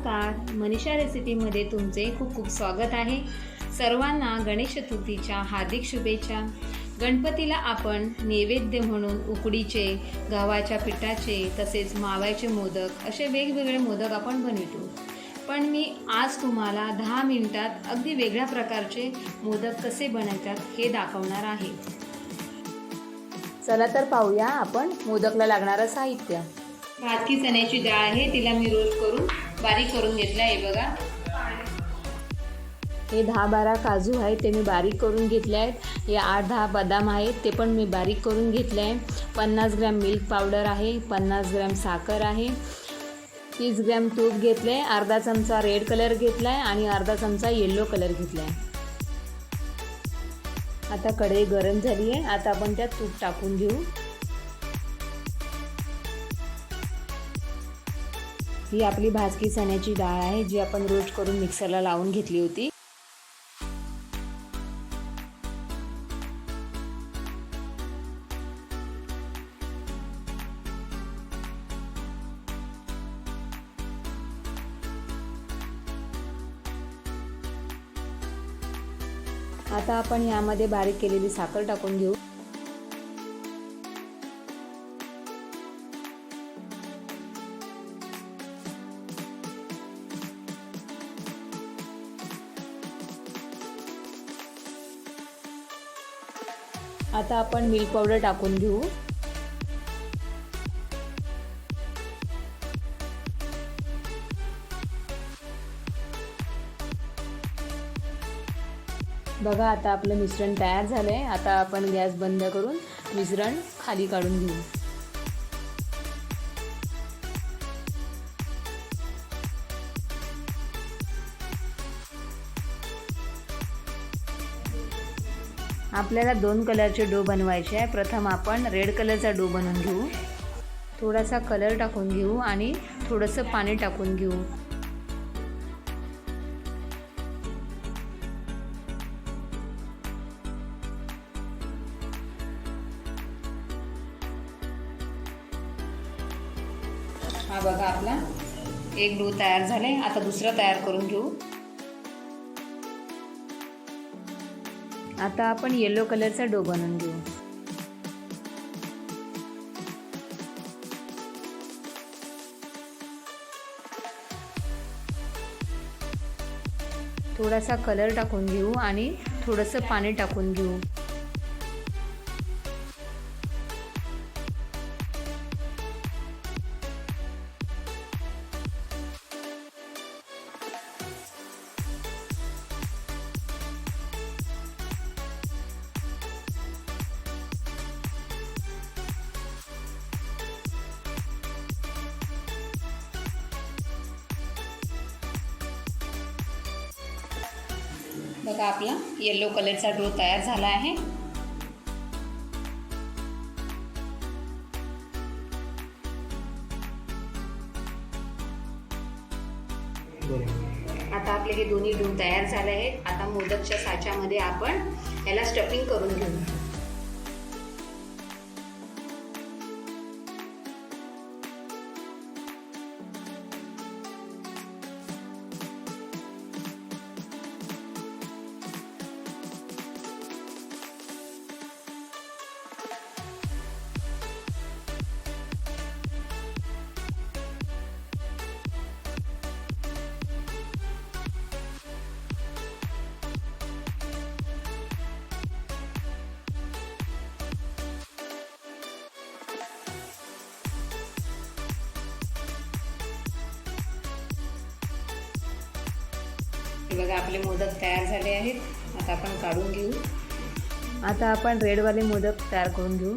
नमस्कार, मनीषा रेसिपीमध्ये तुमचे खूप खूप स्वागत आहे। सर्वांना गणेश चतुर्थीच्या हार्दिक शुभेच्छा। गणपतीला आपण नैवेद्य म्हणून उकडीचे, गव्हाच्या पिठाचे तसेच माव्याचे मोदक असे वेगवेगळे मोदक आपण बनवतो। पण मी आज तुम्हाला 10 मिनिटात अगदी वेगळ्या प्रकारचे मोदक कसे बनवतात हे दाखवणार आहे। चला तर पाहूया आपण मोदकला लागणारं साहित्य। भाजकी चण्याची डाळ आहे, तिला मी रोस्ट करून बारीक करून घेतला आहे बघा। हे 10-12 काजू आहेत ते मी बारीक करून घेतले आहेत। हे 8-10 बदाम आहेत ते पण मी बारीक करून घेतले आहे। 50 ग्रॅम मिल्क पावडर आहे, 50 ग्रॅम साखर आहे, 30 ग्रॅम तूप घेतले, अर्धा चमचा रेड कलर घेतला आहे आणि अर्धा चमचा येलो कलर घेतला आहे। आता कढई गरम झाली आहे, आता आपण त्यात तूप टाकून घेऊ। ही आपली भाजकी चण्याची डाळ आहे जी आपण रोस्ट करून मिक्सरला लावून घेतली होती। आता आपण यामध्ये बारीक केलेली साखर टाकून घेऊ। आता आपण मिल्क पावडर टाकून घेऊ। बघा आता आपलं मिश्रण तयार झालंय। आता आपण गॅस बंद करून मिश्रण खाली काढून घेऊ। आपल्याला 2 कलरचे डो बनवायचे आहे। प्रथम आपण रेड कलरचा डो बनवून घेऊ। थोडासा कलर टाकून घेऊ आणि थोडंसं पाणी टाकून घेऊ। हा बघा आपला एक डो तयार झालाय। आता दुसरा तयार करून घेऊ। आता आपण येलो कलरचा डो बनवून घेऊ। थोडासा कलर टाकून घेऊ आणि थोडंसं पाणी टाकून घेऊ। बघा आपला येलो कलरचा डो तयार झाला आहे। आता आपले हे दोन्ही डो तयार झाले आहेत। आता मोदकच्या साच्यामध्ये आपण याला स्टफिंग करून घेऊ। बघा आपले मोदक तयार झाले आहेत। आता आपण काढून घेऊ। आता आपण रेडवाले मोदक तयार करून घेऊ।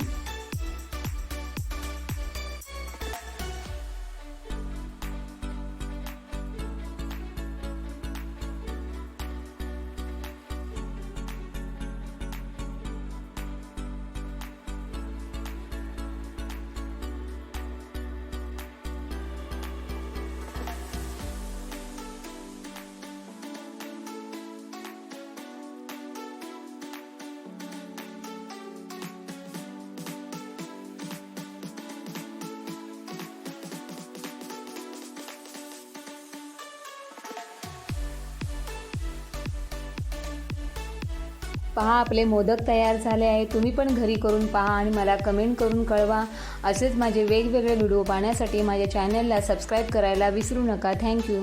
पहा आपले मोदक तयार झाले आहे. तुम्ही पण घरी करून पहा आणि मला कमेंट करून कळवा. असेच माझे वेगवेगळे व्हिडिओ पाहण्यासाठी माझ्या चॅनलला सबस्क्राईब करायला विसरू नका. थँक्यू.